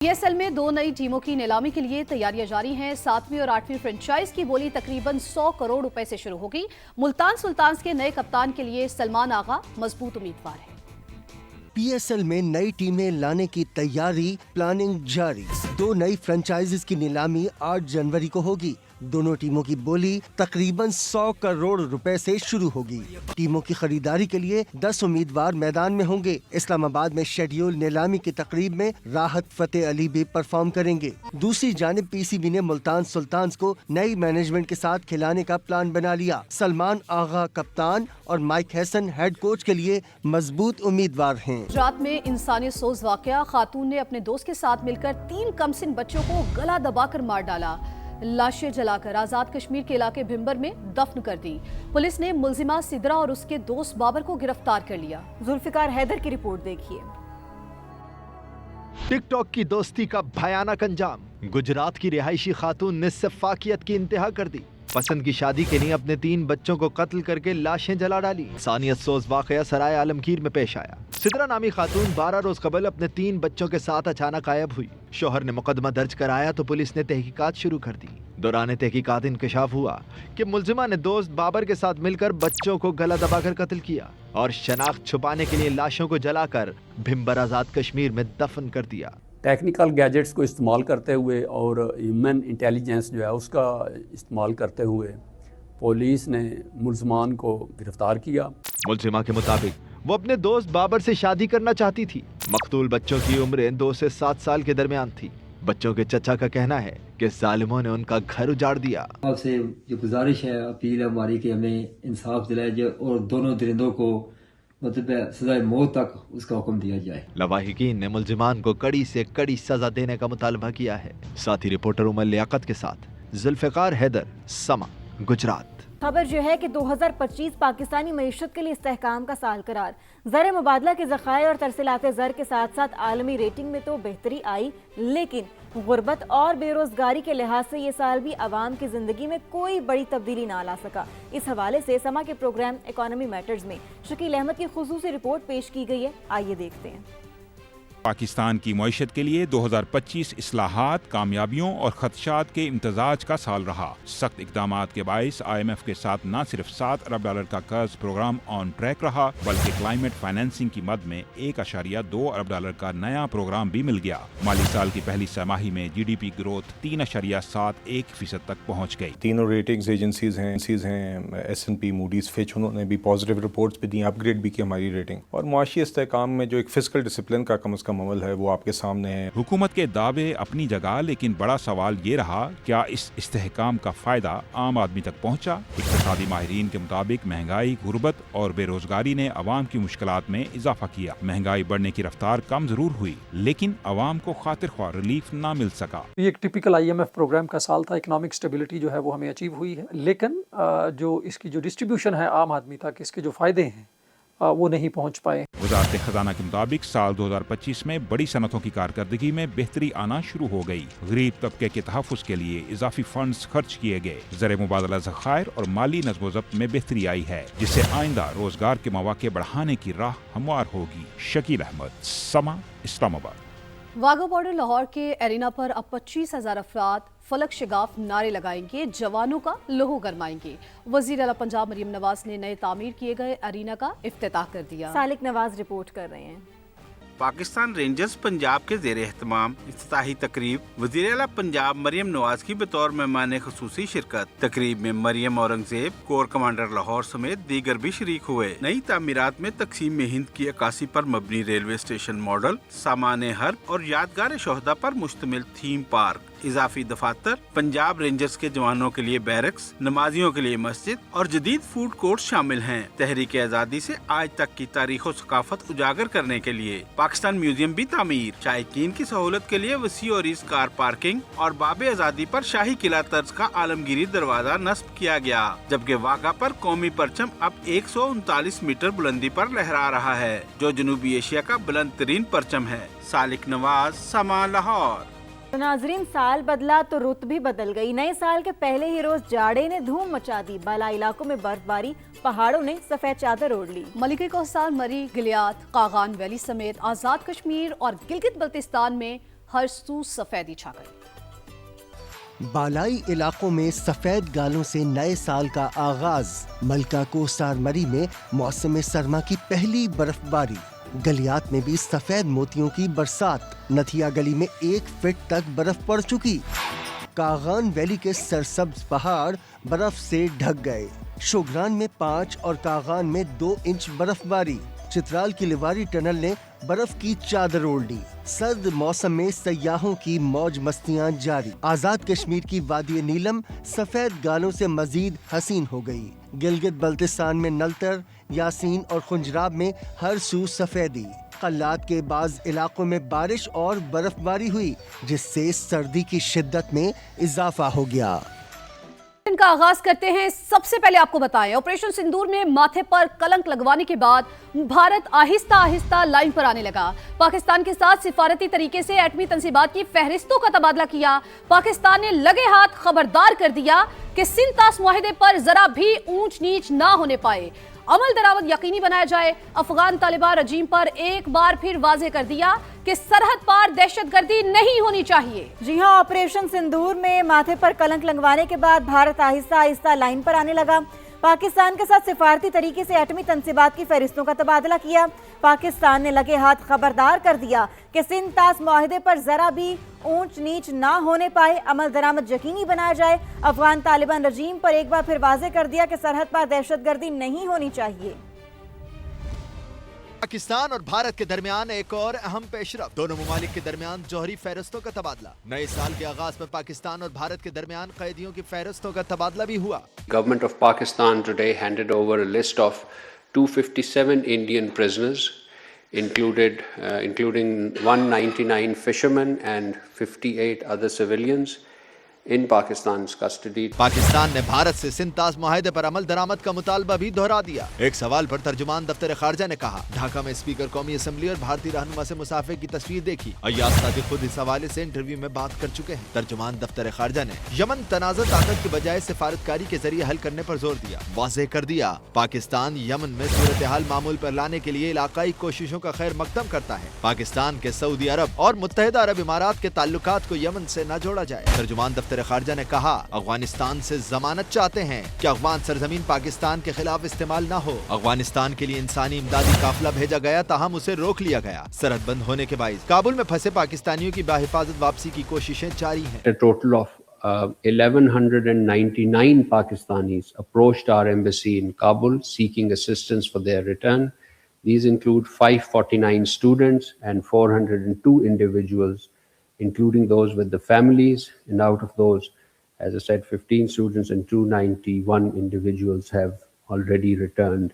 PSL में 2 नई टीमों की नीलामी के लिए तैयारियां जारी हैं। 7वीं और 8वीं फ्रेंचाइज की बोली तकरीबन 100 करोड़ रुपए से शुरू होगी। मुल्तान सुल्तान्स के नए कप्तान के लिए सलमान आगा मजबूत उम्मीदवार है। PSL में नई टीमें लाने की तैयारी, प्लानिंग जारी। 2 नई फ्रेंचाइजीज की नीलामी 8 जनवरी को होगी। दोनों टीमों की बोली तकरीबन 100 करोड़ रुपए से शुरू होगी। टीमों की खरीदारी के लिए 10 उम्मीदवार मैदान में होंगे। इस्लामाबाद में शेड्यूल नीलामी की तकरीब में राहत फतेह अली भी परफॉर्म करेंगे। दूसरी जानिब PCB ने मुल्तान सुल्तान्स को नई मैनेजमेंट के साथ खिलाने का प्लान बना लिया। सलमान आगा कप्तान और माइक हैसन हेड कोच के लिए मजबूत उम्मीदवार हैं। गुजरात में इंसानियत सोज वाकया, खातून ने अपने दोस्त के साथ मिलकर 3 कमसिन बच्चों को गला दबाकर मार डाला। लाशें जलाकर आजाद कश्मीर के इलाके भिम्बर में दफन कर दी। पुलिस ने मुलजिमा सिदरा और उसके दोस्त बाबर को गिरफ्तार कर लिया। जुल्फिकार हैदर की रिपोर्ट देखिए। टिकटॉक की दोस्ती का भयानक अंजाम। गुजरात की रिहायशी खातून ने सिफाकियत की इंतहा कर दी। पसंद की शादी के लिए अपने 3 बच्चों को कत्ल करके लाशें जला डाली। इंसानियत सोज वाकया सराय आलमगीर में पेश आया। सिदरा नामी खातून 12 रोज कबल अपने 3 बच्चों के साथ अचानक गायब हुई। शोहर ने मुकदमा दर्ज कराया तो पुलिस ने तहकीकात शुरू कर दी। दौरान तहकीकात इंकशाफ हुआ कि मुलजिमा ने दोस्त बाबर के साथ मिलकर बच्चों को गला दबाकर कत्ल किया और शनाख्त छुपाने के लिए लाशों को जलाकर भिम्बर आजाद कश्मीर में दफन कर दिया। टेक्निकल गैजेट्स को इस्तेमाल करते हुए और ह्यूमन इंटेलिजेंस जो है उसका इस्तेमाल करते हुए पुलिस ने मुलजमान को गिरफ्तार किया। मुलजिमा के मुताबिक वो अपने दोस्त बाबर से शादी करना चाहती थी। मकतूल बच्चों की उम्रें 2 से 7 साल के दरमियान थी। बच्चों के चचा का कहना है कि जालिमों ने उनका घर उजाड़ दिया। आपसे जो गुजारिश है, अपील है हमारी कि हमें इंसाफ दिलाया जाए और दोनों दरिंदों को मतलब सजाए मौत तक उसका हुक्म दिया जाए। लवाहिकीन ने मुलजिमान को कड़ी से कड़ी सजा देने का मुतालबा किया है। साथ ही रिपोर्टर उमर लियाकत के साथ जुल्फिकार हैदर, समा, गुजरात। खबर जो है कि 2025 पाकिस्तानी मईशत के लिए इस्तेहकाम का साल करार। ज़र मुबादला के ज़खायर और तरसीलाते ज़र के साथ साथ आलमी रेटिंग में तो बेहतरी आई, लेकिन गुर्बत और बेरोजगारी के लिहाज से ये साल भी आवाम की जिंदगी में कोई बड़ी तब्दीली ना ला सका। इस हवाले से समा के प्रोग्राम इकोनॉमी मैटर्स में शकील अहमद की खुसूसी रिपोर्ट पेश की गई है। आइए देखते हैं। पाकिस्तान की मईशत के लिए 2025 इस्लाहात, कामयाबियों और खदशात के इम्तजाज का साल रहा। सख्त इकदामात के बाइस IMF के साथ न सिर्फ $7 अरब का कर्ज प्रोग्राम ऑन ट्रैक रहा, बल्कि क्लाइमेट फाइनेंसिंग की मद में $1.2 अरब का नया प्रोग्राम भी मिल गया। माली साल की पहली छमाही में GDP ग्रोथ 3.71% तक पहुँच गई। तीनों रेटिंग्स एजेंसीज हैं S&P, मूडीज, फिच, उन्होंने भी पॉजिटिव रिपोर्ट्स भी दी, अपग्रेड भी की हमारी रेटिंग। और मुआशी इस्तेहकाम में जो एक फिस्कल डिसिप्लिन का कम अमल है वो आपके सामने है। हुकूमत के दावे अपनी जगह, लेकिन बड़ा सवाल ये रहा, क्या इस इस्तेहकाम का फायदा आम आदमी तक पहुंचा? इक़्तिसादी माहिरीन के मुताबिक महंगाई, गुर्बत और बेरोजगारी ने अवाम की मुश्किलात में इजाफा किया। महंगाई बढ़ने की रफ्तार कम जरूर हुई, लेकिन अवाम को खातिर ख्वाह रिलीफ ना मिल सका। ये एक टिपिकल IMF प्रोग्राम का साल था। इकोनॉमिक स्टेबिलिटी जो है वो हमें अचीव हुई है, लेकिन जो इसकी जो डिस्ट्रीब्यूशन है आम आदमी तक, इसके जो फायदे हैं वो नहीं पहुंच पाए। वज़ारत खजाना के मुताबिक साल 2025 में बड़ी सनतों की कारकर्दगी में बेहतरी आना शुरू हो गई। गरीब तबके के तहफ़्फ़ुज़ के लिए इजाफी फंड्स खर्च किए गए। ज़र मुबादला ज़खायर और माली नज़्म-ओ-ज़ब्त में बेहतरी आई है, जिससे आइंदा रोजगार के मौके बढ़ाने की राह हमवार होगी। शकील अहमद, समा, इस्लामाबाद। वाघा बॉर्डर लाहौर के एरिना पर अब 25,000 अफराद फलक शिगाफ नारे लगाएंगे, जवानों का लहू गरमाएंगे। वजीर आला पंजाब मरियम नवाज ने नए तामीर किए गए एरिना का इफ्तिताह कर दिया। सालिक नवाज रिपोर्ट कर रहे हैं। पाकिस्तान रेंजर्स पंजाब के ज़ेर एहतमाम इफ्तिताही तकरीब, वज़ीर आला पंजाब मरियम नवाज की बतौर मेहमान खुसूसी शिरकत। तकरीब में मरियम औरंगजेब, कोर कमांडर लाहौर समेत दीगर भी शरीक हुए। नई तामीरात में तकसीम में हिंद की अक्कासी पर मबनी रेलवे स्टेशन मॉडल, सामान हर्ब और यादगार शोहदा पर मुश्तमिल थीम पार्क, इजाफी दफातर, पंजाब रेंजर्स के जवानों के लिए बैरक्स, नमाजियों के लिए मस्जिद और जदीद फूड कोर्ट शामिल हैं। तहरीक आज़ादी से आज तक की तारीख और सकाफत उजागर करने के लिए पाकिस्तान म्यूजियम भी तामीर, शायकीन की सहूलत के लिए वसी और इस कार पार्किंग और बाब आज़ादी पर शाही किला तर्ज का आलमगीरी दरवाजा नस्ब किया गया, जबकि वाघा पर कौमी परचम अब 139 मीटर बुलंदी पर लहरा रहा है, जो जनूबी एशिया का बुलंद तरीन परचम है। सालिक नवाज, समा, लाहौर। नाजरीन, साल बदला तो रुत भी बदल गई। नए साल के पहले ही रोज जाड़े ने धूम मचा दी। बाला इलाकों में बर्फबारी, पहाड़ों ने सफेद चादर ओढ़ ली। मलिक कोहस्तान, मरी, गिलियात, कागान वैली समेत आजाद कश्मीर और गिलगित बल्तिस्तान में हर सू सफेदी छा गई। बालाई इलाकों में सफेद गालों से नए साल का आगाज। मलका कोसार मरी में मौसम सरमा की पहली बर्फबारी। गलियात में भी सफेद मोतियों की बरसात। नथिया गली में 1 फीट तक बर्फ पड़ चुकी। कागान वैली के सरसब्ज पहाड़ बर्फ से ढक गए। शोगरान में 5 और कागान में 2 इंच बर्फबारी। चित्राल की लिवारी टनल ने बर्फ की चादर ओढ़ ली। सर्द मौसम में सयाहों की मौज मस्तियां जारी। आजाद कश्मीर की वादी नीलम सफेद गालों से मजीद हसीन हो गई। गिलगित बल्तिस्तान में नलतर, यासीन और खुंजराब में हर सू सफेदी। कल्लात के बाज इलाकों में बारिश और बर्फबारी हुई, जिससे सर्दी की शिद्दत में इजाफा हो गया। इनका आगाज करते हैं। सबसे पहले आपको बताएं, ऑपरेशन सिंदूर में माथे पर कलंक लगवाने के बाद भारत आहिस्ता आहिस्ता लाइन पर आने लगा। पाकिस्तान के साथ सिफारती तरीके से एटमी तंसीबात की फहरिस्तों का तबादला किया। पाकिस्तान ने लगे हाथ खबरदार कर दिया कि सिंतास मुआहिदे पर जरा भी ऊंच नीच ना होने पाए। अमल दरामद यकीनी बनाया जाए। अफगान तालिबान रजीम पर एक बार फिर वाजे कर दिया कि सरहद पार दहशतगर्दी नहीं होनी चाहिए। जी हां, ऑपरेशन सिंदूर में माथे पर कलंक लगवाने के बाद भारत आहिस्ता आहिस्ता लाइन पर आने लगा। पाकिस्तान के साथ सिफारती तरीके से एटमी तंसीबात की फहरिस्तों का तबादला किया। पाकिस्तान ने लगे हाथ खबरदार कर दिया कि सिंतास मुआहिदे पर जरा भी ऊंच नीच ना होने पाए। अमल दरामद यकीनी बनाया जाए। अफगान तालिबान रजीम पर एक बार फिर वाजे कर दिया कि सरहद पर दहशतगर्दी नहीं होनी चाहिए। पाकिस्तान और भारत के दरमियान एक और अहम पेशरफ। दोनों ममालिक के दरमियान जौहरी फहरिस्तों का तबादला। नए साल के आगाज पर पाकिस्तान और भारत के दरमियान कैदियों की फहरिस्तों का तबादला भी हुआ। Government of Pakistan today handed over a list of 257 Indian prisoners, including 199 fishermen and 58 other civilians in Pakistan's custody. Pakistan ने भारत से सिंतास मुआहिदे पर अमल दरामद का मुतालबा भी दोहरा दिया। एक सवाल पर तर्जुमान दफ्तर खारजा ने कहा, ढाका में स्पीकर कौमी असम्बली और भारतीय रहनुमा से मुसाफे की तस्वीर देखी। अय्याज सादिक खुद इस हवाले से इंटरव्यू में बात कर चुके हैं। तर्जुमान दफ्तर खारजा ने यमन तनाज़ा ताकत की बजाय सिफारतकारी के जरिए हल करने पर जोर दिया। वाज़ेह कर दिया, पाकिस्तान यमन में सूरत हाल मामूल पर लाने के लिए इलाकाई कोशिशों का खैर मकदम करता है। पाकिस्तान के सऊदी अरब और मुत्तहिदा अरब इमारात के ताल्लुकात को यमन से न जोड़ा जाए। तर्जुमान दफ्तर खारजा ने कहा, अफगानिस्तान से जमानत चाहते हैं कि अफगान सरजमीन पाकिस्तान के खिलाफ इस्तेमाल न हो। अफगानिस्तान के लिए इंसानी इमदादी काफिला भेजा गया, ताहम उसे रोक लिया गया। सरहद बंद होने के बाइस काबुल में फंसे पाकिस्तानियों की बाहिफाजत वापसी की कोशिशें जारी हैं। A total of 1199 Pakistanis approached our embassy in Kabul seeking assistance for their return. These include 549 students and 402 individuals, including those with the families, and out of those, as I said, 15 students and 291 individuals have already returned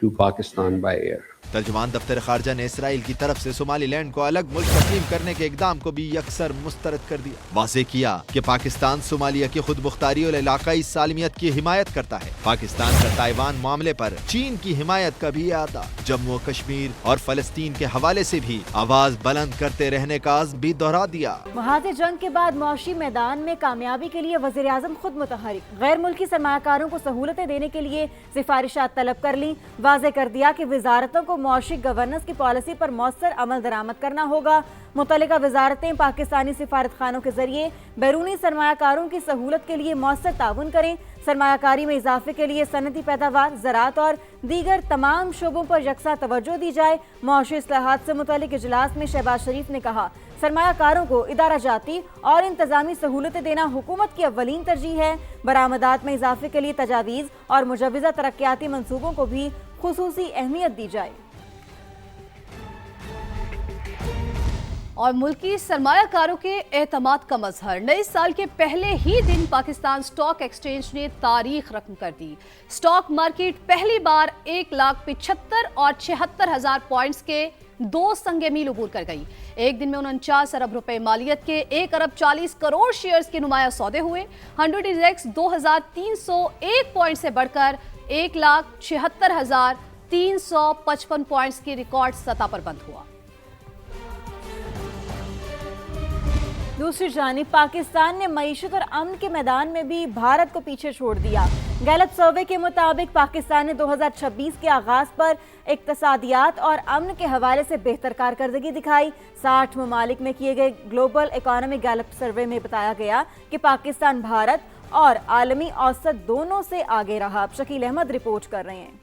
to Pakistan by air. तर्जुमान दफ्तर खारजा ने Israel की तरफ से Somaliland को अलग मुल्क तस्लीम करने के इकदाम को भी यकसर मुस्तरद कर दिया। वाज़ेह किया कि पाकिस्तान सोमालिया की खुद मुख्तारी और इलाकाई सालमियत की हिमायत करता है। पाकिस्तान का ताइवान मामले पर चीन की हिमायत का भी अदा। जम्मू कश्मीर और फलस्तीन के हवाले से भी आवाज बुलंद करते रहने का अज़्म भी दोहरा दिया। महाज जंग के बाद मौशी मैदान में कामयाबी के लिए वज़ीर आज़म खुद मुतहरिक। गैर मुल्की सरमायाकारों को सहूलतें देने के लिए सिफारिशात तलब कर ली। वाज़ेह कर दिया कि वजारतों को मौशी गवर्नेंस की पॉलिसी पर मौसर अमल दरामद करना होगा। मुतल्लिका वजारतें पाकिस्तानी सिफारत खानों के जरिए बैरूनी सरमायाकारों की सहूलत के लिए मौसर ताउन करें। सरमायाकारी में इजाफे के लिए सनती पैदावार, ज़राअत और दीगर तमाम शोबों पर यकसा तवज्जो दी जाए। मौशी इस्लाहात से मुतल्लिक इजलास में शहबाज शरीफ ने कहा, सरमायाकारों को इदारा जाती और इंतजामी सहूलतें देना हुकूमत की अव्वलीन तरजीह है। बरामदात में इजाफे के लिए तजावीज़ और मुजव्वज़ा तरक्याती मंसूबों को भी खुसूसी अहमियत दी जाए। और मुल्की सरमायाकारों के एतमाद का मजहर। नए साल के पहले ही दिन पाकिस्तान स्टॉक एक्सचेंज ने तारीख रकम कर दी। स्टॉक मार्केट पहली बार 1,75,000 और 76,000 पॉइंट्स के 2 संगे मील उबूर कर गई। एक दिन में 49 अरब रुपए मालियत के 1 अरब 40 करोड़ शेयर्स के नुमाया सौदे हुए। 100 इंडेक्स 2,301 पॉइंट से बढ़कर 1,76,355 पॉइंट्स की रिकॉर्ड सतह पर बंद हुआ। दूसरी जानिब पाकिस्तान ने मईशत और अमन के मैदान में भी भारत को पीछे छोड़ दिया। गैलप सर्वे के मुताबिक पाकिस्तान ने 2026 के आगाज पर इक्तसादियात और अमन के हवाले से बेहतर कारकर्दगी दिखाई। 60 ममालिक में किए गए ग्लोबल इकोनॉमिक गैलप सर्वे में बताया गया कि पाकिस्तान भारत और आलमी औसत दोनों से आगे रहा। अब शकील अहमद रिपोर्ट कर रहे हैं।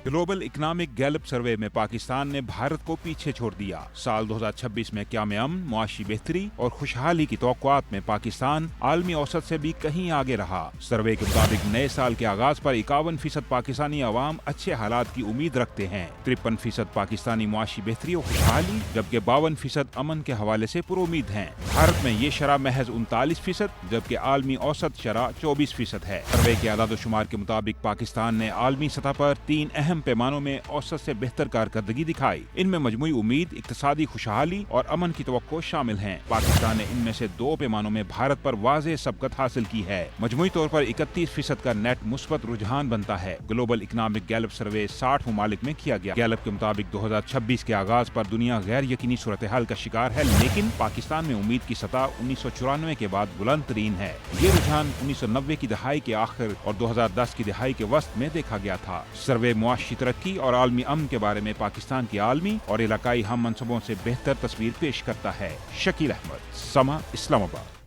ग्लोबल इकोनॉमिक गैलप सर्वे में पाकिस्तान ने भारत को पीछे छोड़ दिया। साल 2026 में क़याम अमन, मुआशी बेहतरी और खुशहाली की तवक्कुआत में पाकिस्तान आलमी औसत से भी कहीं आगे रहा। सर्वे के मुताबिक नए साल के आगाज पर 51% पाकिस्तानी अवाम अच्छे हालात की उम्मीद रखते हैं। 53% पाकिस्तानी मुआशी बेहतरी और खुशहाली, जबकि 52% अमन के हवाले से पुरुमीद हैं। भारत में ये शरह महज 39%, जबकि आलमी औसत शरह 24% है। सर्वे के आदाद-ओ-शुमार के मुताबिक पाकिस्तान ने आलमी सतह पर 3 अहम पैमानों में औसत से बेहतर कारकर्दगी दिखाई। इनमें मजमूई उम्मीद, इक्तसादी खुशहाली और अमन की तवक्को शामिल हैं। पाकिस्तान ने इनमें से 2 पैमानों में भारत पर वाज़ेह सबकत हासिल की है। मजमूई तौर पर 31% का नेट मुस्बत रुझान बनता है। ग्लोबल इकोनॉमिक गैलप सर्वे 60 ममालिक में किया गया। गैलप के मुताबिक 2026 के आगाज पर दुनिया गैर यकीनी सूरत हाल का शिकार है, लेकिन पाकिस्तान में उम्मीद की सतह 1994 के बाद बुलंद तरीन है। ये रुझान 1990 की दहाई के आखिर और 2010 की दहाई के वस्त में देखा गया था। सर्वे मुआशी तरक्की और आलमी अमन के बारे में पाकिस्तान की आलमी और इलाकाई हम मनसूबों से बेहतर तस्वीर पेश करता है। शकील अहमद, समा, इस्लामाबाद।